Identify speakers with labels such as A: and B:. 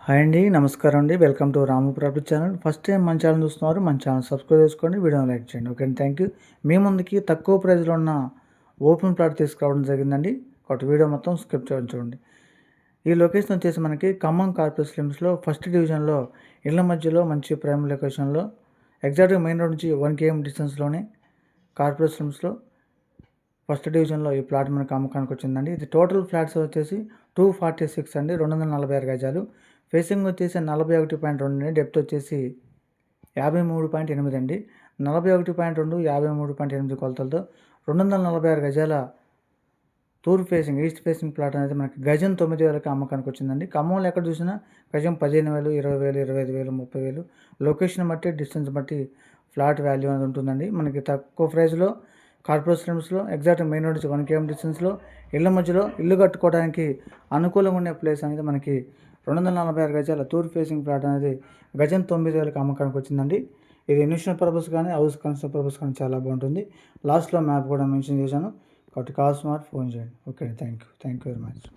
A: Hi అండి, నమస్కారం అండి. Welcome to Ramu property channel. First time మన ఛానల్ చూస్తున్నారు, మన ఛానల్ సబ్స్క్రైబ్ చేసుకోండి, వీడియోని లైక్ చేయండి. ఓకే అండి, థ్యాంక్ యూ. మీ ముందుకి తక్కువ ప్రైస్లో ఉన్న ఓపెన్ ప్లాట్ తీసుకురావడం జరిగిందండి. ఒకటి వీడియో మొత్తం స్కిప్ చేయండి, చూడండి. ఈ లొకేషన్ వచ్చేసి మనకి ఖమ్మం కార్పొరేట్ లిమిట్స్లో ఫస్ట్ డివిజన్లో ఇళ్ల మధ్యలో మంచి ప్రైమ్ లొకేషన్లో ఎగ్జాక్ట్గా మెయిన్ రోడ్ నుంచి 1 km డిస్టెన్స్లోనే కార్పొరేట్ లిమిట్స్లో ఫస్ట్ డివిజన్లో ఈ ప్లాట్ మనకు అమ్మకానికి వచ్చిందండి. ఇది టోటల్ ఫ్లాట్స్ వచ్చేసి 246 అండి, 246 గజాలు. ఫేసింగ్ వచ్చేసి 41.2 డెప్త్ వచ్చేసి 53.8 అండి. 41.2 53.8 కొలతలతో 246 గజాల తూర్పు ఫేసింగ్ ఈస్ట్ ఫేసింగ్ ప్లాట్ అనేది మనకి గజం 9,000కి అమ్మకానికి వచ్చిందండి. ఖమ్మంలో ఎక్కడ చూసినా గజం 15,000, 20,000, 25,000, 30,000 లొకేషన్ బట్టి డిస్టెన్స్ బట్టి ఫ్లాట్ వాల్యూ అనేది ఉంటుందండి. మనకి తక్కువ ప్రైస్లో కార్పొరేట్ లిమిట్స్లో ఎగ్జాక్ట్ మెయిన్ రోడ్ నుంచి 1 km డిస్టెన్స్లో ఇళ్ల మధ్యలో ఇల్లు కట్టుకోవడానికి అనుకూలంగా ఉండే ప్లేస్ అనేది మనకి 246 గజాల తూర్పు ఫేసింగ్ ప్లాట్ అనేది గజం 9,000కి అమ్మకానికి వచ్చిందండి. ఇది ఇన్వెస్ట్మెంట్ పర్పస్ కానీ హౌస్ కన్స్ట్రక్షన్ పర్పస్ కానీ చాలా బాగుంటుంది. లాస్ట్లో మ్యాప్ కూడా మెన్షన్ చేశాను, కాబట్టి కావాల్సిన వారు ఫోన్ చేయండి. Okay, thank you very much.